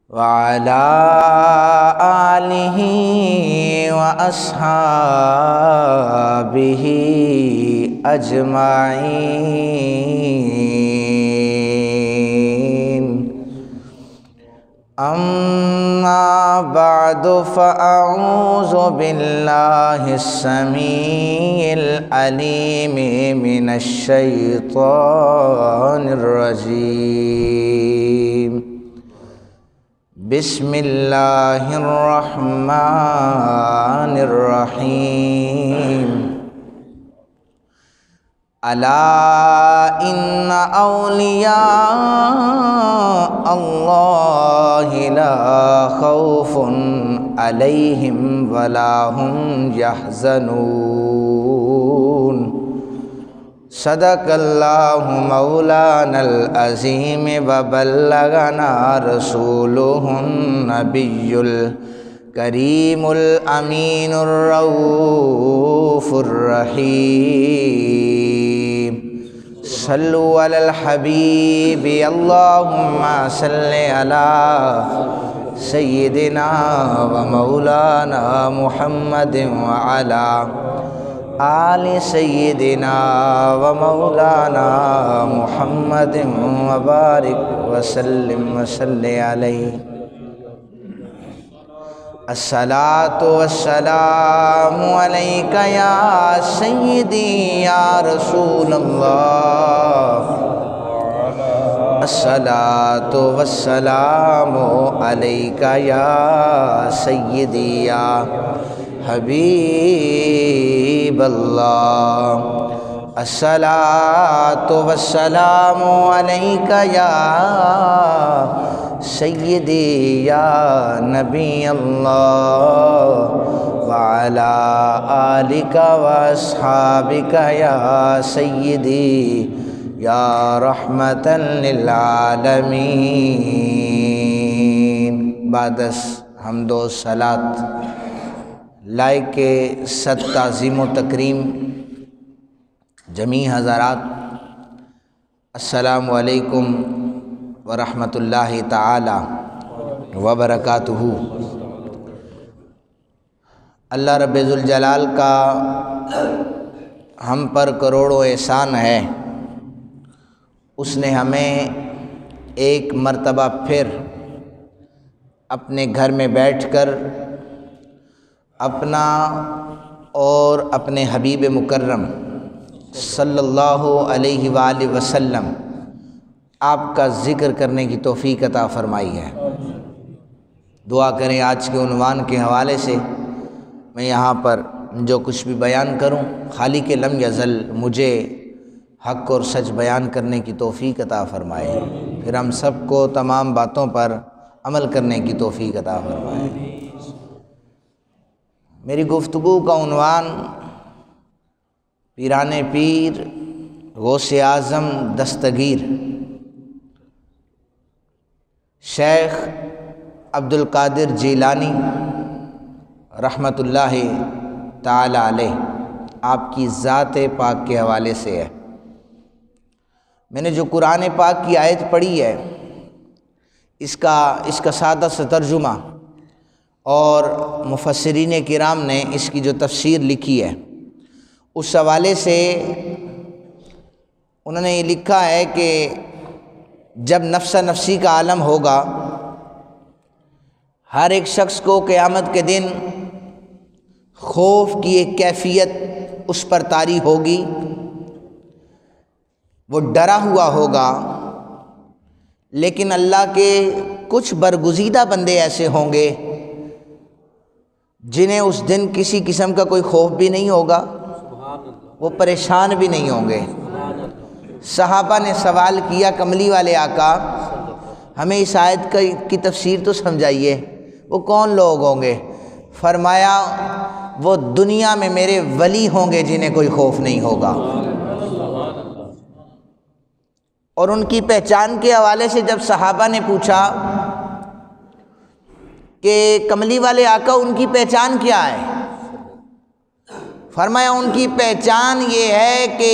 وعلى آلہ وأصحابہ اجمعین اما بعد فاعوذ باللہ السمیع العلیم من الشیطان الرجیم بسم اللہ الرحمن الرحیم الا ان اولیاء اللہ لا خوف علیہم ولا هم يحزنون صدق اللہ مولانا العظیم وبلغنا رسولہ النبی الکریم الامین الرؤوف الرحیم صلوا علی الحبیب اللہم صل علی سیدنا و مولانا محمد وعلی آل سیدنا و مولانا محمد وبارک وسلم وصلی علیہ الصلاۃ والسلام علیک یا سیدی یا رسول اللہ الصلاۃ والسلام علیک یا سیدی یا حبیب اللہ الصلاۃ والسلام علیک یا سیدی یا نبی اللہ وعلی آلک واصحابک یا سیدی یا رحمتا للعالمین۔ بعد حمد و صلاۃ لائق صد تعظیم و تکریم جمیع حضرات، السلام علیکم ورحمۃ اللہ تعالی وبرکاتہ۔ اللہ رب ذوالجلال کا ہم پر کروڑوں احسان ہے، اس نے ہمیں ایک مرتبہ پھر اپنے گھر میں بیٹھ کر اپنا اور اپنے حبیب مکرم صلی اللہ علیہ وآلہ وسلم آپ کا ذکر کرنے کی توفیق عطا فرمائی ہے۔ دعا کریں آج کے عنوان کے حوالے سے میں یہاں پر جو کچھ بھی بیان کروں، خالق لم یزل مجھے حق اور سچ بیان کرنے کی توفیق عطا فرمائے، پھر ہم سب کو تمام باتوں پر عمل کرنے کی توفیق عطا فرمائے۔ میری گفتگو کا عنوان پیران پیر غوث اعظم دستگیر شیخ عبدالقادر جیلانی رحمۃ اللہ تعالی علیہ آپ کی ذات پاک کے حوالے سے ہے۔ میں نے جو قرآن پاک کی آیت پڑھی ہے اس کا سادہ سا ترجمہ اور مفسرین کرام نے اس کی جو تفسیر لکھی ہے اس حوالے سے انہوں نے یہ لکھا ہے کہ جب نفس نفسی کا عالم ہوگا، ہر ایک شخص کو قیامت کے دن خوف کی ایک کیفیت اس پر طاری ہوگی، وہ ڈرا ہوا ہوگا، لیکن اللہ کے کچھ برگزیدہ بندے ایسے ہوں گے جنہیں اس دن کسی قسم کا کوئی خوف بھی نہیں ہوگا، وہ پریشان بھی نہیں ہوں گے۔ صحابہ نے سوال کیا، کملی والے آقا ہمیں اس آیت کی تفسیر تو سمجھائیے، وہ کون لوگ ہوں گے؟ فرمایا وہ دنیا میں میرے ولی ہوں گے جنہیں کوئی خوف نہیں ہوگا۔ اور ان کی پہچان کے حوالے سے جب صحابہ نے پوچھا کہ کملی والے آقا ان کی پہچان کیا ہے، فرمایا ان کی پہچان یہ ہے کہ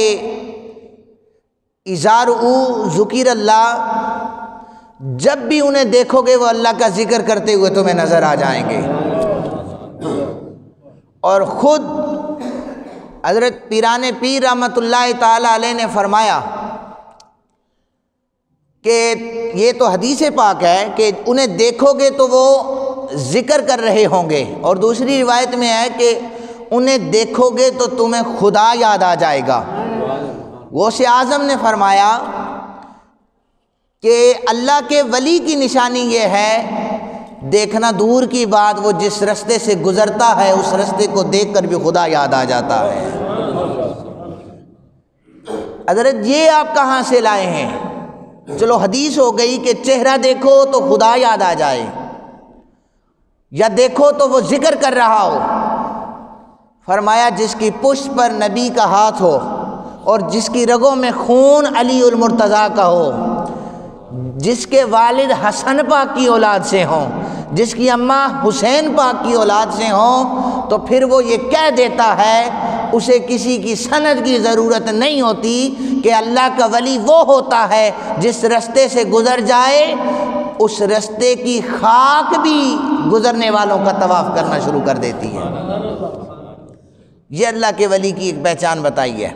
اذا رؤوا ذکر اللہ، جب بھی انہیں دیکھو گے وہ اللہ کا ذکر کرتے ہوئے تمہیں نظر آ جائیں گے۔ اور خود حضرت پیران پیر رحمۃ اللہ تعالی علیہ نے فرمایا کہ یہ تو حدیث پاک ہے کہ انہیں دیکھو گے تو وہ ذکر کر رہے ہوں گے، اور دوسری روایت میں ہے کہ انہیں دیکھو گے تو تمہیں خدا یاد آ جائے گا۔ غوث اعظم نے فرمایا کہ اللہ کے ولی کی نشانی یہ ہے، دیکھنا دور کی بات، وہ جس رستے سے گزرتا ہے اس رستے کو دیکھ کر بھی خدا یاد آ جاتا ہے۔ حضرت یہ آپ کہاں سے لائے ہیں؟ چلو حدیث ہو گئی کہ چہرہ دیکھو تو خدا یاد آ جائے، یا دیکھو تو وہ ذکر کر رہا ہو۔ فرمایا جس کی پشت پر نبی کا ہاتھ ہو اور جس کی رگوں میں خون علی المرتضیٰ کا ہو، جس کے والد حسن پاک کی اولاد سے ہوں، جس کی اماں حسین پاک کی اولاد سے ہوں، تو پھر وہ یہ کہہ دیتا ہے، اسے کسی کی سند کی ضرورت نہیں ہوتی کہ اللہ کا ولی وہ ہوتا ہے جس رستے سے گزر جائے اس رستے کی خاک بھی گزرنے والوں کا طواف کرنا شروع کر دیتی ہے۔ یہ اللہ کے ولی کی ایک پہچان بتائی ہے۔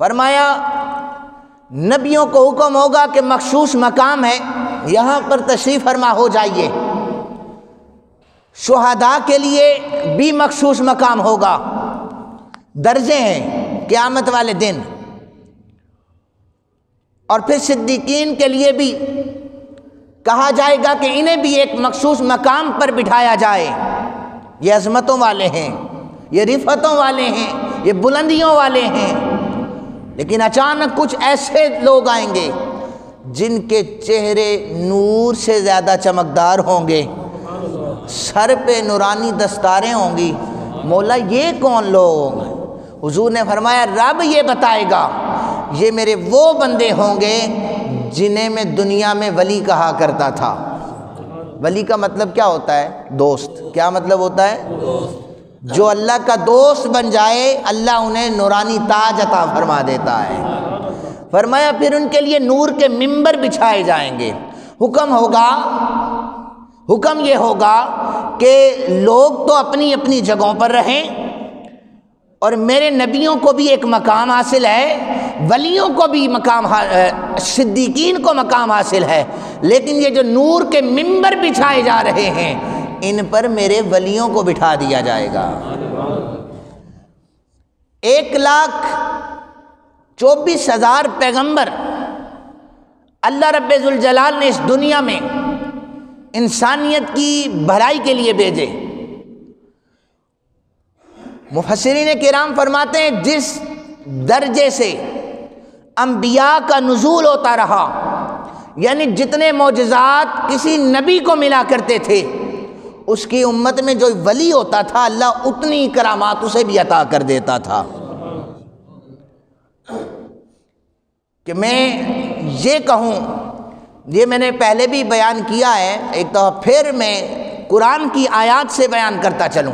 فرمایا نبیوں کو حکم ہوگا کہ مخصوص مقام ہے، یہاں پر تشریف فرما ہو جائیے۔ شہداء کے لیے بھی مخصوص مقام ہوگا، درجے ہیں قیامت والے دن، اور پھر صدیقین کے لیے بھی کہا جائے گا کہ انہیں بھی ایک مخصوص مقام پر بٹھایا جائے۔ یہ عظمتوں والے ہیں، یہ رفتوں والے ہیں، یہ بلندیوں والے ہیں۔ لیکن اچانک کچھ ایسے لوگ آئیں گے جن کے چہرے نور سے زیادہ چمکدار ہوں گے، سر پہ نورانی دستاریں ہوں گی۔ مولا یہ کون لوگ؟ حضور نے فرمایا رب یہ بتائے گا، یہ میرے وہ بندے ہوں گے جنہیں میں دنیا میں ولی کہا کرتا تھا۔ ولی کا مطلب کیا ہوتا ہے؟ دوست۔ کیا مطلب ہوتا ہے؟ جو اللہ کا دوست بن جائے اللہ انہیں نورانی تاج عطا فرما دیتا ہے۔ فرمایا پھر ان کے لیے نور کے ممبر بچھائے جائیں گے۔ حکم یہ ہوگا کہ لوگ تو اپنی اپنی جگہوں پر رہیں، اور میرے نبیوں کو بھی ایک مقام حاصل ہے، ولیوں کو بھی مقام، صدیقین کو مقام حاصل ہے، لیکن یہ جو نور کے ممبر بچھائے جا رہے ہیں ان پر میرے ولیوں کو بٹھا دیا جائے گا۔ 1,24,000 پیغمبر اللہ رب ذوالجلال نے اس دنیا میں انسانیت کی بھلائی کے لیے بھیجے۔ مفسرین کرام فرماتے ہیں جس درجے سے انبیاء کا نزول ہوتا رہا، یعنی جتنے معجزات کسی نبی کو ملا کرتے تھے، اس کی امت میں جو ولی ہوتا تھا اللہ اتنی کرامات اسے بھی عطا کر دیتا تھا۔ کہ میں یہ کہوں، یہ میں نے پہلے بھی بیان کیا ہے، ایک تو پھر میں قرآن کی آیات سے بیان کرتا چلوں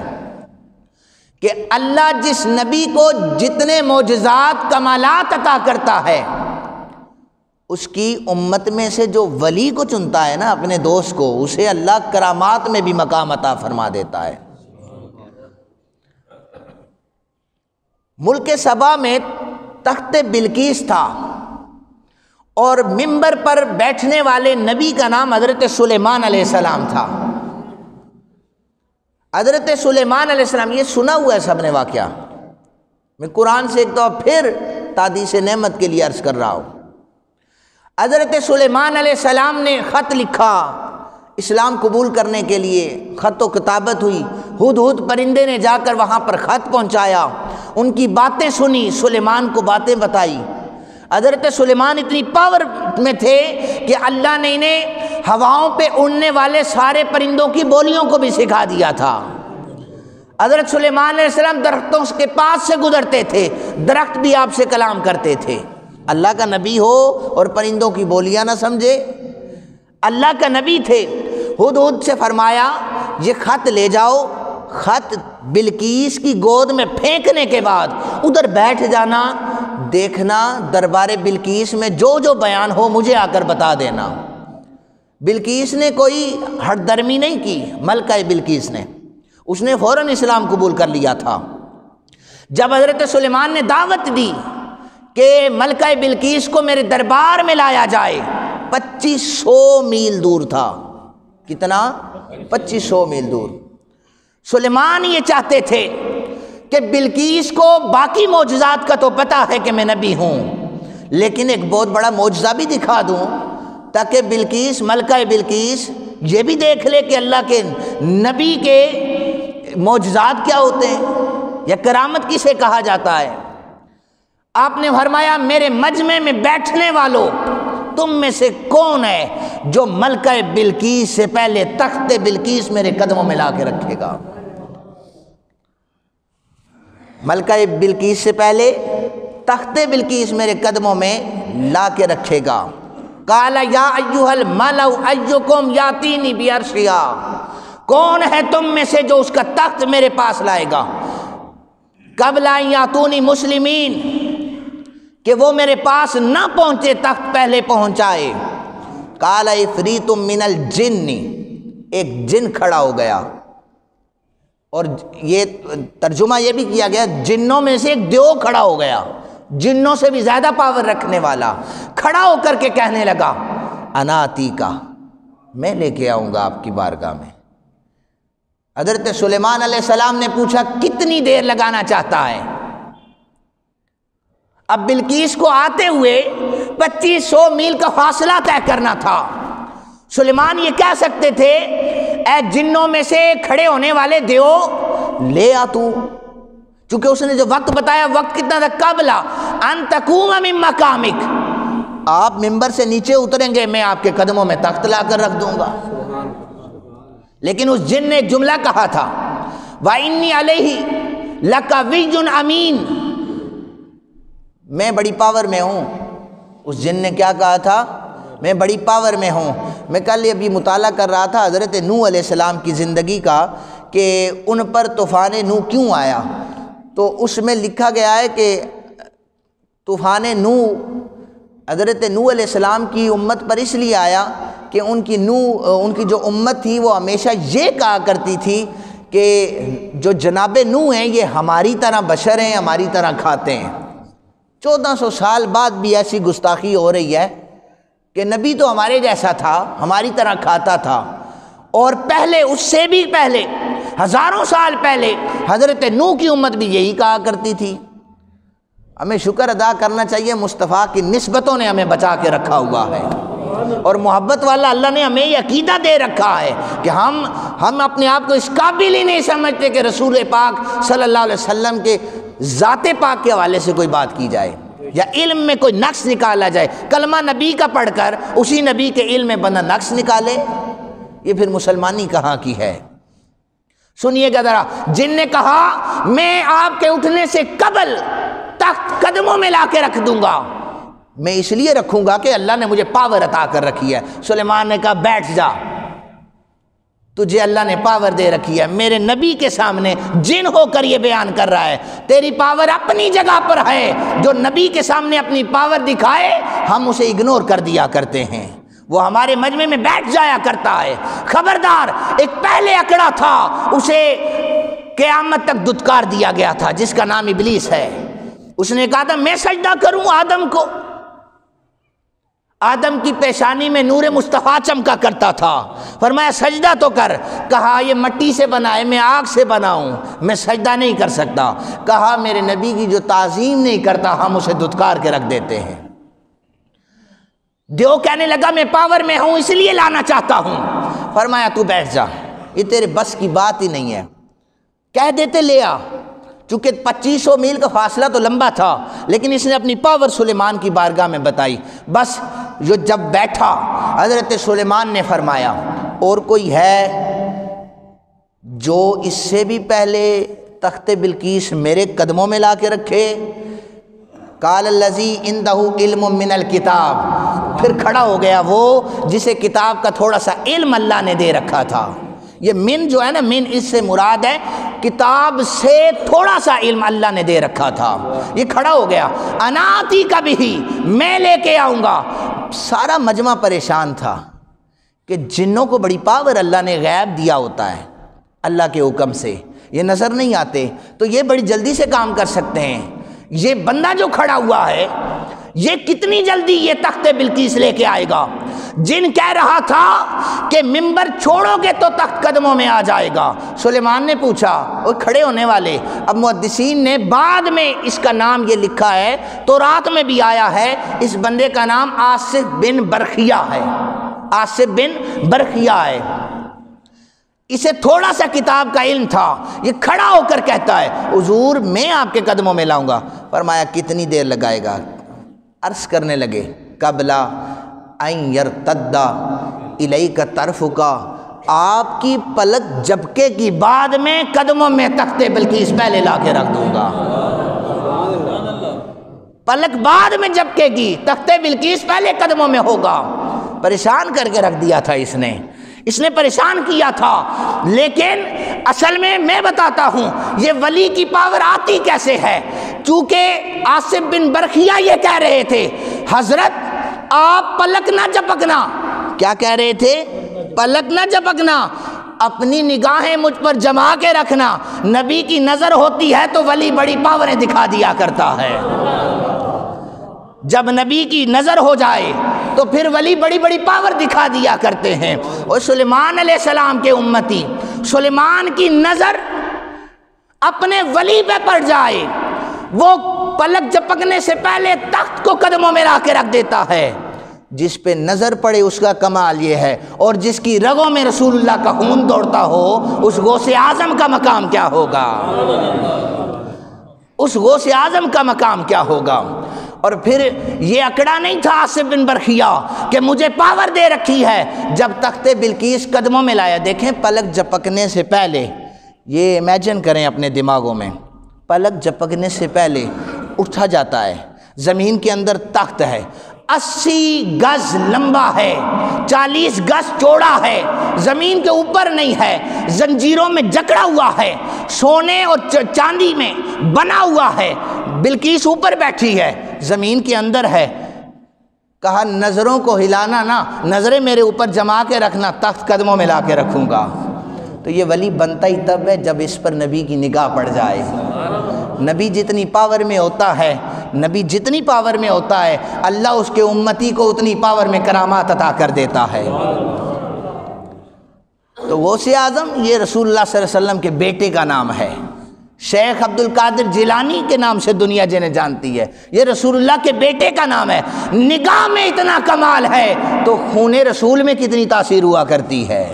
کہ اللہ جس نبی کو جتنے معجزات کمالات عطا کرتا ہے، اس کی امت میں سے جو ولی کو چنتا ہے نا اپنے دوست کو، اسے اللہ کرامات میں بھی مقام عطا فرما دیتا ہے۔ ملک سبا میں تخت بلقیس تھا، اور منبر پر بیٹھنے والے نبی کا نام حضرت سلیمان علیہ السلام تھا۔ حضرت سلیمان علیہ السلام، یہ سنا ہوا ہے سب نے واقعہ، میں قرآن سے ایک تو پھر تحدیث نعمت کے لیے عرض کر رہا ہوں۔ حضرت سلیمان علیہ السلام نے خط لکھا اسلام قبول کرنے کے لیے، خط و کتابت ہوئی، ہدہد پرندے نے جا کر وہاں پر خط پہنچایا، ان کی باتیں سنی، سلیمان کو باتیں بتائی۔ حضرت سلیمان اتنی پاور میں تھے کہ اللہ نے انہیں ہواؤں پہ اڑنے والے سارے پرندوں کی بولیوں کو بھی سکھا دیا تھا۔ حضرت سلیمان علیہ السلام درختوں کے پاس سے گزرتے تھے، درخت بھی آپ سے کلام کرتے تھے۔ اللہ کا نبی ہو اور پرندوں کی بولیاں نہ سمجھے، اللہ کا نبی تھے۔ ہدہد سے فرمایا یہ خط لے جاؤ، خط بلقیس کی گود میں پھینکنے کے بعد ادھر بیٹھ جانا، دیکھنا دربار بلقیس میں جو جو بیان ہو مجھے آ کر بتا دینا۔ بلقیس نے کوئی ہٹ درمی نہیں کی، ملکہ بلقیس نے، اس نے فوراً اسلام قبول کر لیا تھا۔ جب حضرت سلیمان نے دعوت دی کہ ملکہ بلقیس کو میرے دربار میں لایا جائے، 2500 میل دور تھا۔ کتنا؟ 2500 میل دور۔ سلیمان یہ چاہتے تھے کہ بلقیس کو باقی معجزات کا تو پتہ ہے کہ میں نبی ہوں، لیکن ایک بہت بڑا معجزہ بھی دکھا دوں تاکہ بلقیس، ملکہ بلقیس یہ بھی دیکھ لے کہ اللہ کے نبی کے معجزات کیا ہوتے ہیں یا کرامت کسے کہا جاتا ہے۔ آپ نے فرمایا میرے مجمع میں بیٹھنے والوں تم میں سے کون ہے جو ملکہ بلقیس سے پہلے تخت بلقیس میرے قدموں میں لا کے رکھے گا؟ ملکہ بلقیس سے پہلے تخت بلقیس میرے قدموں میں لا کے رکھے گا۔ قال یا ایھا الملأ ایکم یاتینی بعرشھا، کون ہے تم میں سے جو اس کا تخت میرے پاس لائے گا؟ قبل ان یاتونی مسلمین، کہ وہ میرے پاس نہ پہنچے تخت پہلے پہنچائے۔ قال عفریت من الجن، ایک جن کھڑا ہو گیا، اور یہ ترجمہ یہ بھی کیا گیا جنوں میں سے ایک دیو کھڑا ہو گیا، جنوں سے بھی زیادہ پاور رکھنے والا، کھڑا ہو کر کے کہنے لگا انا آتیکا، میں لے کے آؤں گا آپ کی بارگاہ میں۔ حضرت سلیمان علیہ السلام نے پوچھا کتنی دیر لگانا چاہتا ہے؟ اب بلقیس کو آتے ہوئے 2500 میل کا فاصلہ طے کرنا تھا۔ سلیمان یہ کہہ سکتے تھے اے جنوں میں سے کھڑے ہونے والے دیو لے آ تو، چونکہ اس نے جو وقت بتایا وقت کتنا تھا، قبل ان تقوم من مقامک، آپ ممبر سے نیچے اتریں گے میں آپ کے قدموں میں تخت لا کر رکھ دوں گا۔ لیکن اس جن نے ایک جملہ کہا تھا وَإِنِّي عَلَيْهِ لَقَوِيٌّ أَمِينٌ، میں بڑی پاور میں ہوں۔ اس جن نے کیا کہا تھا؟ میں بڑی پاور میں ہوں۔ میں کل ابھی مطالعہ کر رہا تھا حضرت نوح علیہ السلام کی زندگی کا کہ ان پر طوفان نوح کیوں آیا، تو اس میں لکھا گیا ہے کہ طوفان نوح حضرت نوح علیہ السلام کی امت پر اس لیے آیا کہ ان کی جو امت تھی وہ ہمیشہ یہ کہا کرتی تھی کہ جو جناب نوح ہیں یہ ہماری طرح بشر ہیں، ہماری طرح کھاتے ہیں۔ 1400 سال بعد بھی ایسی گستاخی ہو رہی ہے کہ نبی تو ہمارے جیسا تھا، ہماری طرح کھاتا تھا۔ اور پہلے، اس سے بھی پہلے، ہزاروں سال پہلے حضرت نوح کی امت بھی یہی کہا کرتی تھی۔ ہمیں شکر ادا کرنا چاہیے مصطفیٰ کی نسبتوں نے ہمیں بچا کے رکھا ہوا ہے، اور محبت والا اللہ نے ہمیں یہ عقیدہ دے رکھا ہے کہ ہم اپنے آپ کو اس قابل ہی نہیں سمجھتے کہ رسول پاک صلی اللہ علیہ وسلم کے ذات پاک کے حوالے سے کوئی بات کی جائے یا علم میں کوئی نقص نکالا جائے۔ کلمہ نبی کا پڑھ کر اسی نبی کے علم میں بندہ نقص نکالے، یہ پھر مسلمانی کہاں کی ہے؟ سنیے گا ذرا، جن نے کہا میں آپ کے اٹھنے سے قبل تخت قدموں میں لا کے رکھ دوں گا، میں اس لیے رکھوں گا کہ اللہ نے مجھے پاور عطا کر رکھی ہے۔ سلیمان نے کہا بیٹھ جا، تجھے اللہ نے پاور دے رکھی ہے، میرے نبی کے سامنے جن ہو کر یہ بیان کر رہا ہے، تیری پاور اپنی جگہ پر ہے۔ جو نبی کے سامنے اپنی پاور دکھائے ہم اسے اگنور کر دیا کرتے ہیں، وہ ہمارے مجمع میں بیٹھ جایا کرتا ہے۔ خبردار، ایک پہلے اکڑا تھا، اسے قیامت تک دھتکار دیا گیا تھا، جس کا نام ابلیس ہے۔ اس نے کہا تھا میں سجدہ کروں آدم کو، آدم کی پیشانی میں نور مصطفیٰ چمکا کرتا تھا، فرمایا سجدہ تو کر، کہا یہ مٹی سے بنا ہے، میں آگ سے بنا ہوں، میں سجدہ نہیں کر سکتا۔ کہا میرے نبی کی جو تعظیم نہیں کرتا ہم اسے دھتکار کے رکھ دیتے ہیں۔ دیو کہنے لگا میں پاور میں ہوں اس لیے لانا چاہتا ہوں۔ فرمایا تو بیٹھ جا، یہ تیرے بس کی بات ہی نہیں ہے، کہہ دیتے لے آ۔ چونکہ 2500 میل کا فاصلہ تو لمبا تھا، لیکن اس نے اپنی پاور سلیمان کی بارگاہ میں بتائی۔ بس جو جب بیٹھا حضرت سلیمان نے فرمایا اور کوئی ہے جو اس سے بھی پہلے تخت بلقیس میرے قدموں میں لا کے رکھے؟ قال الذی عندہ علم من الکتاب، پھر کھڑا ہو گیا وہ جسے کتاب کا تھوڑا سا علم اللہ نے دے رکھا تھا۔ یہ من جو ہے نا، من اس سے مراد ہے کتاب سے تھوڑا سا علم اللہ نے دے رکھا تھا، یہ کھڑا ہو گیا، اناتی کبھی ہی، میں لے کے آؤں گا۔ سارا مجمع پریشان تھا کہ جنوں کو بڑی پاور اللہ نے غیب دیا ہوتا ہے اللہ کے حکم سے، یہ نظر نہیں آتے، تو یہ بڑی جلدی سے کام کر سکتے ہیں۔ یہ بندہ جو کھڑا ہوا ہے یہ کتنی جلدی یہ تخت بلقیس لے کے آئے گا؟ جن کہہ رہا تھا کہ ممبر چھوڑو گے تو تخت قدموں میں آ جائے گا۔ سلیمان نے پوچھا، وہ کھڑے ہونے والے، اب محدثین نے بعد میں اس کا نام یہ لکھا ہے، تو رات میں بھی آیا ہے، اس بندے کا نام آصف بن برخیہ ہے، آصف بن برخیہ ہے۔ اسے تھوڑا سا کتاب کا علم تھا، یہ کھڑا ہو کر کہتا ہے حضور میں آپ کے قدموں میں لاؤں گا۔ فرمایا کتنی دیر لگائے گا؟ عرض کرنے لگے قبلا ان یرتد الیک طرفک، آپ کی پلک جھپکے کی بعد میں قدموں میں تخت بلقیس پہلے لا کے رکھ دوں گا۔ پلک بعد میں جھپکے گی، تخت بلقیس پہلے قدموں میں ہوگا۔ پریشان کر کے رکھ دیا تھا اس نے پریشان کیا تھا، لیکن اصل میں بتاتا ہوں یہ ولی کی پاور آتی کیسے ہے۔ چونکہ آصف بن برخیہ یہ کہہ رہے تھے حضرت آپ پلک نہ جھپکنا، کیا کہہ رہے تھے؟ پلک نہ جھپکنا، اپنی نگاہیں مجھ پر جما کے رکھنا، نبی کی نظر ہوتی ہے تو ولی بڑی پاوریں دکھا دیا کرتا ہے، جب نبی کی نظر ہو جائے تو پھر ولی بڑی بڑی پاور دکھا دیا کرتے ہیں۔ اور سلیمان علیہ السلام کے امتی، سلیمان کی نظر اپنے ولی پہ پڑ جائے، وہ پلک جھپکنے سے پہلے تخت کو قدموں میں لا کے رکھ دیتا ہے۔ جس پہ نظر پڑے اس کا کمال یہ ہے، اور جس کی رگوں میں رسول اللہ کا خون دوڑتا ہو اس غوث اعظم کا مقام کیا ہوگا، اس غوث اعظم کا مقام کیا ہوگا۔ اور پھر یہ اکڑا نہیں تھا آصف بن برخیہ کہ مجھے پاور دے رکھی ہے، جب تخت بلقیس قدموں میں لایا، دیکھیں پلک جھپکنے سے پہلے، یہ امیجن کریں اپنے دماغوں میں، پلک جھپکنے سے پہلے اٹھا جاتا ہے، زمین کے اندر تخت ہے، 80 گز لمبا ہے، 40 گز چوڑا ہے، زمین کے اوپر نہیں ہے، زنجیروں میں جکڑا ہوا ہے، سونے اور چاندی میں بنا ہوا ہے، بلقیس اوپر بیٹھی ہے، زمین کے اندر ہے۔ کہا نظروں کو ہلانا نہ، نظریں میرے اوپر جما کے رکھنا، تخت قدموں میں لا کے رکھوں گا۔ تو یہ ولی بنتا ہی تب ہے جب اس پر نبی کی نگاہ پڑ جائے۔ نبی جتنی پاور میں ہوتا ہے، نبی جتنی پاور میں ہوتا ہے، اللہ اس کے امتی کو اتنی پاور میں کرامات عطا کر دیتا ہے۔ تو غوث اعظم یہ رسول اللہ صلی اللہ علیہ وسلم کے بیٹے کا نام ہے، شیخ عبد القادر جیلانی کے نام سے دنیا جنہیں جانتی ہے، یہ رسول اللہ کے بیٹے کا نام ہے۔ نگاہ میں اتنا کمال ہے تو خون رسول میں کتنی تاثیر ہوا کرتی ہے۔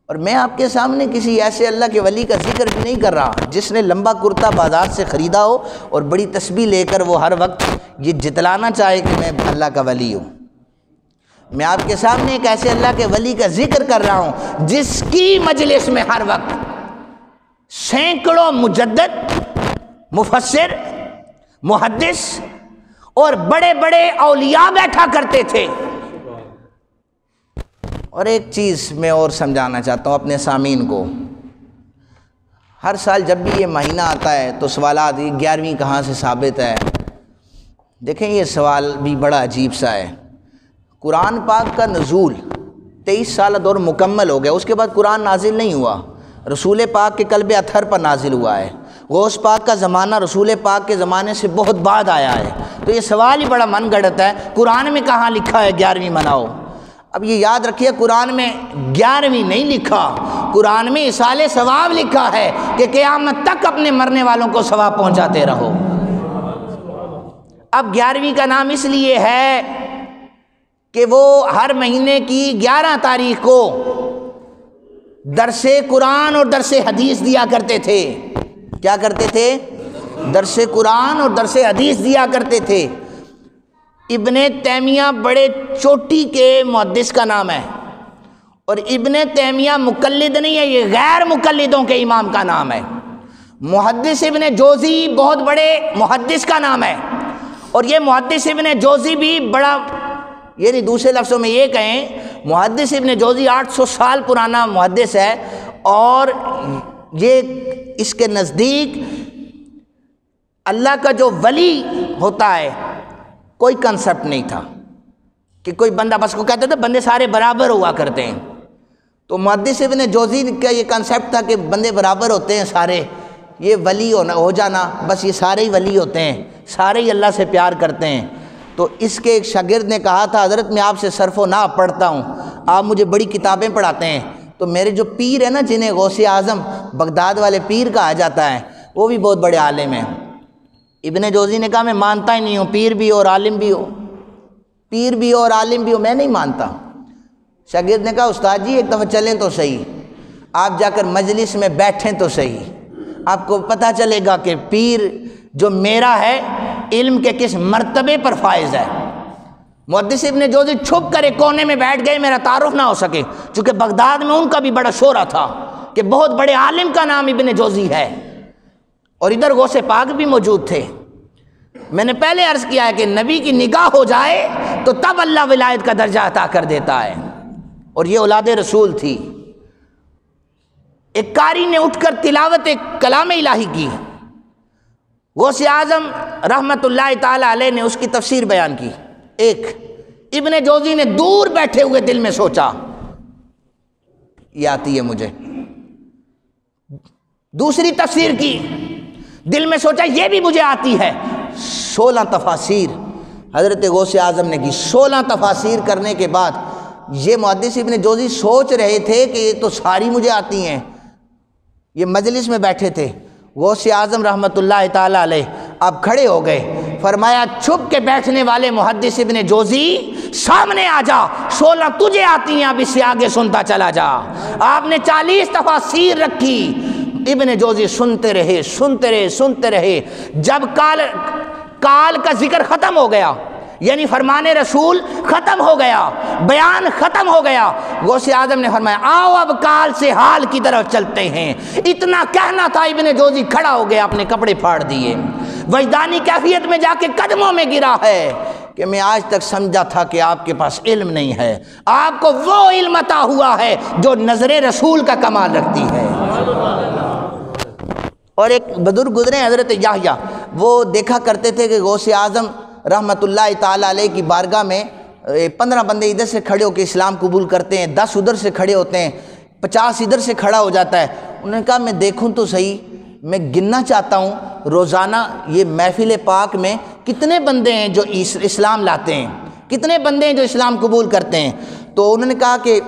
اور میں آپ کے سامنے کسی ایسے اللہ کے ولی کا ذکر بھی نہیں کر رہا جس نے لمبا کرتا بازار سے خریدا ہو اور بڑی تسبیح لے کر وہ ہر وقت یہ جتلانا چاہے کہ میں اللہ کا ولی ہوں۔ میں آپ کے سامنے ایک ایسے اللہ کے ولی کا ذکر کر رہا ہوں جس کی مجلس میں ہر وقت سینکڑوں مجدد، مفسر، محدث اور بڑے بڑے اولیاء بیٹھا کرتے تھے۔ اور ایک چیز میں اور سمجھانا چاہتا ہوں اپنے سامعین کو، ہر سال جب بھی یہ مہینہ آتا ہے تو سوالات، یہ 11ویں کہاں سے ثابت ہے؟ دیکھیں یہ سوال بھی بڑا عجیب سا ہے۔ قرآن پاک کا نزول 23 سالہ دور مکمل ہو گیا، اس کے بعد قرآن نازل نہیں ہوا، رسول پاک کے قلب اطہر پر نازل ہوا ہے۔ غوث پاک کا زمانہ رسول پاک کے زمانے سے بہت بعد آیا ہے، تو یہ سوال ہی بڑا من گڑت ہے، قرآن میں کہاں لکھا ہے 11ویں مناؤ؟ اب یہ یاد رکھیے قرآن میں 11ویں نہیں لکھا، قرآن میں اصال ثواب لکھا ہے کہ قیامت تک اپنے مرنے والوں کو ثواب پہنچاتے رہو۔ اب 11ویں کا نام اس لیے ہے کہ وہ ہر مہینے کی 11 تاریخ کو درس قرآن اور درس حدیث دیا کرتے تھے۔ کیا کرتے تھے؟ درس قرآن اور درس حدیث دیا کرتے تھے۔ ابن تیمیہ بڑے چوٹی کے محدث کا نام ہے، اور ابن تیمیہ مقلد نہیں ہے، یہ غیر مقلدوں کے امام کا نام ہے۔ محدث ابن جوزی بہت بڑے محدث کا نام ہے، اور یہ محدث ابن جوزی بھی بڑا، یعنی دوسرے لفظوں میں یہ کہیں محدث ابن جوزی 800 سال پرانا محدث ہے، اور یہ اس کے نزدیک اللہ کا جو ولی ہوتا ہے کوئی کنسپٹ نہیں تھا کہ کوئی بندہ، بس کو کہتے تھے بندے سارے برابر ہوا کرتے ہیں. تو محدث ابن جوزی کا یہ کنسپٹ تھا کہ بندے برابر ہوتے ہیں سارے، یہ ولی ہو جانا، بس یہ سارے ہی ولی ہوتے ہیں، سارے ہی اللہ سے پیار کرتے ہیں. تو اس کے ایک شاگرد نے کہا تھا حضرت میں آپ سے صرف و نحو پڑھتا ہوں، آپ مجھے بڑی کتابیں پڑھاتے ہیں. تو میرے جو پیر ہیں نا، جنہیں غوث اعظم بغداد والے پیر کہا جاتا ہے، وہ بھی بہت بڑے عالم ہیں. ابن جوزی نے کہا میں مانتا ہی نہیں ہوں پیر بھی اور عالم بھی ہو، پیر بھی اور عالم بھی ہو، میں نہیں مانتا. شاگرد نے کہا استاد جی ایک دفعہ چلیں تو صحیح، آپ جا کر مجلس میں بیٹھیں تو صحیح، آپ کو پتہ چلے گا کہ پیر جو میرا ہے علم کے کس مرتبے پر فائز ہے. محدث ابن جوزی چھپ کر ایک کونے میں بیٹھ گئے، میرا تعارف نہ ہو سکے، چونکہ بغداد میں ان کا بھی بڑا شہرہ تھا کہ بہت بڑے عالم کا نام ابن جوزی ہے، اور ادھر غوث پاک بھی موجود تھے. میں نے پہلے عرض کیا ہے کہ نبی کی نگاہ ہو جائے تو تب اللہ ولایت کا درجہ عطا کر دیتا ہے، اور یہ اولاد رسول تھی. ایک قاری نے اٹھ کر تلاوت کلام الہی کی، غوث اعظم رحمت اللہ تعالی علیہ نے اس کی تفسیر بیان کی. ایک ابن جوزی نے دور بیٹھے ہوئے دل میں سوچا یہ آتی ہے مجھے. دوسری تفسیر کی، دل میں سوچا یہ بھی مجھے آتی ہے. 16 تفاسیر حضرت غوث اعظم نے کی. 16 تفاسیر کرنے کے بعد یہ محدث ابن جوزی سوچ رہے تھے کہ یہ تو ساری مجھے آتی ہیں. یہ مجلس میں بیٹھے تھے، غوث اعظم رحمت اللہ تعالی علیہ اب کھڑے ہو گئے، فرمایا چھپ کے بیٹھنے والے محدث ابن جوزی سامنے آ جا، 16 تجھے آتی ہیں، اب اس سے آگے سنتا چلا جا. آپ نے 40 تفاسیر رکھی. ابن جوزی سنتے رہے سنتے رہے سنتے رہے. جب کال کا ذکر ختم ہو گیا، یعنی فرمان رسول ختم ہو گیا، بیان ختم ہو گیا، غوث اعظم نے فرمایا آؤ اب کال سے حال کی طرف چلتے ہیں. اتنا کہنا تھا، ابن جوزی کھڑا ہو گیا، اپنے کپڑے پھاڑ دیے، وجدانی کیفیت میں جا کے قدموں میں گرا ہے کہ میں آج تک سمجھا تھا کہ آپ کے پاس علم نہیں ہے، آپ کو وہ علم عطا ہوا ہے جو نظر رسول کا کمال رکھتی ہے. اور ایک بزرگ گزرے حضرت یحییٰ، وہ دیکھا کرتے تھے کہ غوث اعظم رحمت اللہ تعالی علیہ کی بارگاہ میں 15 بندے ادھر سے کھڑے ہو کے اسلام قبول کرتے ہیں، 10 ادھر سے کھڑے ہوتے ہیں، 50 ادھر سے کھڑا ہو جاتا ہے. انہوں نے کہا میں دیکھوں تو صحیح، میں گننا چاہتا ہوں روزانہ یہ محفل پاک میں کتنے بندے ہیں جو اسلام لاتے ہیں، کتنے بندے ہیں جو اسلام قبول کرتے ہیں. تو انہوں نے کہا کہ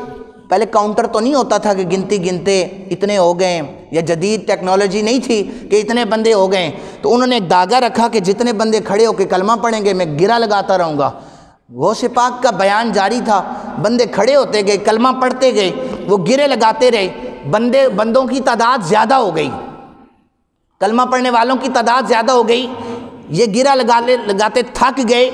پہلے کاؤنٹر تو نہیں ہوتا تھا کہ گنتے اتنے ہو گئے، یا جدید ٹیکنالوجی نہیں تھی کہ اتنے بندے ہو گئے. تو انہوں نے ایک داغا رکھا کہ جتنے بندے کھڑے ہو کے کلمہ پڑھیں گے میں گرہ لگاتا رہوں گا. غوث پاک کا بیان جاری تھا، بندے کھڑے ہوتے گئے، کلمہ پڑھتے گئے، وہ گرے لگاتے رہے، بندوں کی تعداد زیادہ ہو گئی، کلمہ پڑھنے والوں کی تعداد زیادہ ہو گئی. یہ گرہ لگاتے تھک گئے.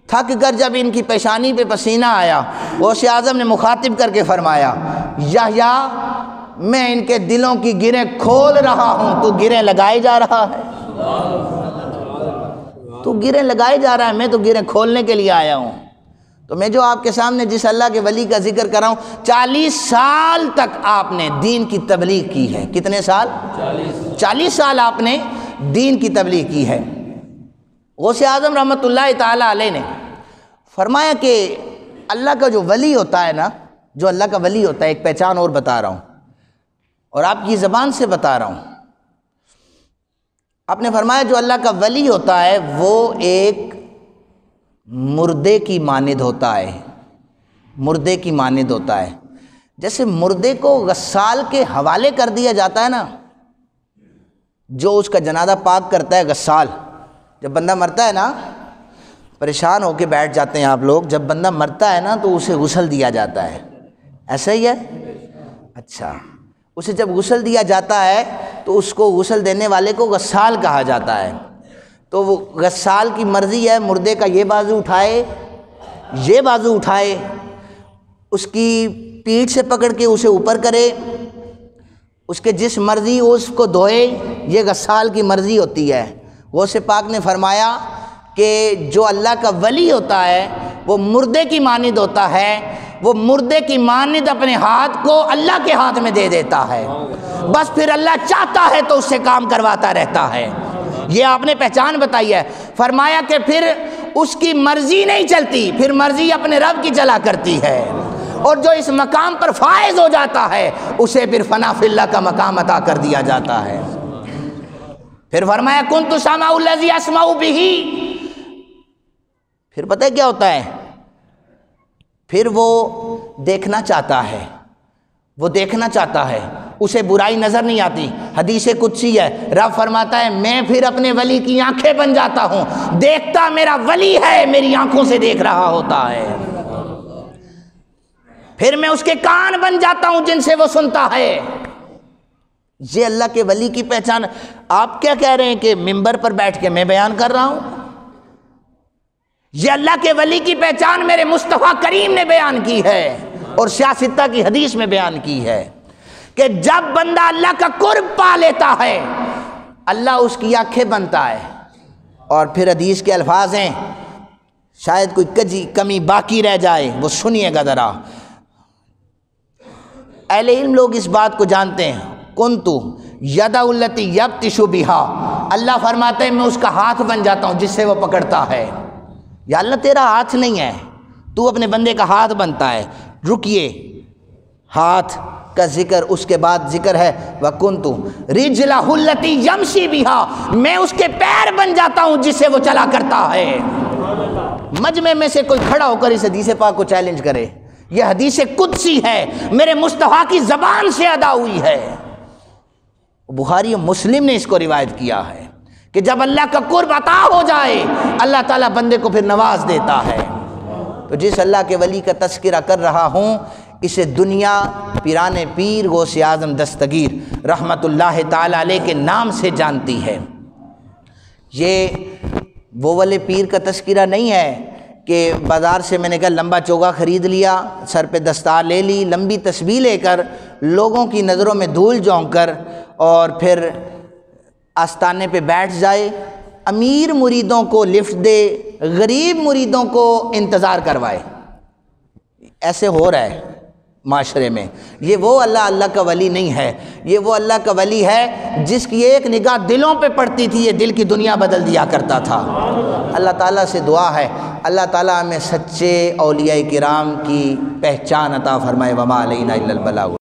تھک کر جب ان کی پیشانی پہ پسینہ آیا، غوث اعظم نے مخاطب کر کے فرمایا یحییٰ میں ان کے دلوں کی گریں کھول رہا ہوں، تو گریں لگائے جا رہا ہے، تو گریں لگائے جا رہا ہے، میں تو گریں کھولنے کے لیے آیا ہوں. تو میں جو آپ کے سامنے جس اللہ کے ولی کا ذکر کر رہا ہوں، 40 سال تک آپ نے دین کی تبلیغ کی ہے. کتنے سال؟ 40 سال آپ نے دین کی تبلیغ کی ہے. غوث اعظم رحمۃ اللہ تعالیٰ علیہ نے فرمایا کہ اللہ کا جو ولی ہوتا ہے نا، جو اللہ کا ولی ہوتا ہے، ایک پہچان اور بتا رہا ہوں اور آپ کی زبان سے بتا رہا ہوں. آپ نے فرمایا جو اللہ کا ولی ہوتا ہے وہ ایک مردے کی مانند ہوتا ہے، مردے کی مانند ہوتا ہے. جیسے مردے کو غسال کے حوالے کر دیا جاتا ہے نا، جو اس کا جنازہ پاک کرتا ہے غسال. جب بندہ مرتا ہے نا، پریشان ہو کے بیٹھ جاتے ہیں آپ لوگ، جب بندہ مرتا ہے نا تو اسے غسل دیا جاتا ہے، ایسا ہی ہے؟ اچھا، اسے جب غسل دیا جاتا ہے تو اس کو غسل دینے والے کو غسال کہا جاتا ہے. تو وہ غسال کی مرضی ہے مردے کا یہ بازو اٹھائے، یہ بازو اٹھائے، اس کی پیٹھ سے پکڑ کے اسے اوپر کرے، اس کے جس مرضی اس کو دھوئے، یہ غسال کی مرضی ہوتی ہے. غوث پاک نے فرمایا کہ جو اللہ کا ولی ہوتا ہے وہ مردے کی مانند ہوتا ہے، وہ مردے کی مانند اپنے ہاتھ کو اللہ کے ہاتھ میں دے دیتا ہے. بس پھر اللہ چاہتا ہے تو اس سے کام کرواتا رہتا ہے۔ یہ آپ نے پہچان بتائی ہے۔ فرمایا کہ پھر اس کی مرضی نہیں چلتی، پھر مرضی اپنے رب کی چلا کرتی ہے، اور جو اس مقام پر فائز ہو جاتا ہے اسے پھر فنا فی اللہ کا مقام عطا کر دیا جاتا ہے۔ پھر فرمایا کنت سمع الذی اسمع بہ، پھر پتہ ہے کیا ہوتا ہے، پھر وہ دیکھنا چاہتا ہے، وہ دیکھنا چاہتا ہے، اسے برائی نظر نہیں آتی۔ حدیث قدسی ہے، رب فرماتا ہے میں پھر اپنے ولی کی آنکھیں بن جاتا ہوں، دیکھتا میرا ولی ہے، میری آنکھوں سے دیکھ رہا ہوتا ہے۔ پھر میں اس کے کان بن جاتا ہوں جن سے وہ سنتا ہے۔ یہ اللہ کے ولی کی پہچان۔ آپ کیا کہہ رہے ہیں کہ ممبر پر بیٹھ کے میں بیان کر رہا ہوں؟ یہ اللہ کے ولی کی پہچان میرے مصطفیٰ کریم نے بیان کی ہے، اور سیاستہ کی حدیث میں بیان کی ہے کہ جب بندہ اللہ کا قرب پا لیتا ہے اللہ اس کی آنکھیں بنتا ہے۔ اور پھر حدیث کے الفاظ ہیں، شاید کوئی کمی باقی رہ جائے، وہ سنیے گا ذرا۔ اہل علم لوگ اس بات کو جانتے ہیں، کنتو یدہ التی یبطش بہا، اللہ فرماتے ہیں میں اس کا ہاتھ بن جاتا ہوں جس سے وہ پکڑتا ہے۔ یا اللہ تیرا ہاتھ نہیں ہے، تو اپنے بندے کا ہاتھ بنتا ہے۔ رکیے، ہاتھ کا ذکر، اس کے بعد ذکر ہے وَكُنْتُ رِجْلَهُ الَّتِي يَمْشِي بِهَا، میں اس کے پیر بن جاتا ہوں جس سے وہ چلا کرتا ہے۔ مجمع میں سے کوئی کھڑا ہو کر اس حدیث پاک کو چیلنج کرے، یہ حدیث قدسی ہے، میرے مصطفیٰ کی زبان سے ادا ہوئی ہے۔ بخاری و مسلم نے اس کو روایت کیا ہے کہ جب اللہ کا قرب عطا ہو جائے اللہ تعالیٰ بندے کو پھر نواز دیتا ہے۔ تو جس اللہ کے ولی کا تذکرہ کر رہا ہوں اسے دنیا پیران پیر غوث اعظم دستگیر رحمت اللہ تعالیٰ علیہ کے نام سے جانتی ہے۔ یہ وہ والے پیر کا تذکرہ نہیں ہے کہ بازار سے میں نے کہا لمبا چوگا خرید لیا، سر پہ دستار لے لی، لمبی تسبیح لے کر لوگوں کی نظروں میں دھول جھونک کر اور پھر آستانے پہ بیٹھ جائے، امیر مریدوں کو لفٹ دے، غریب مریدوں کو انتظار کروائے۔ ایسے ہو رہا ہے معاشرے میں۔ یہ وہ اللہ کا ولی نہیں ہے، یہ وہ اللہ کا ولی ہے جس کی ایک نگاہ دلوں پہ پڑتی تھی، یہ دل کی دنیا بدل دیا کرتا تھا۔ اللہ تعالیٰ سے دعا ہے اللہ تعالیٰ ہمیں سچے اولیاء کرام کی پہچان عطا فرمائے۔ وما علینا الا البلاغ۔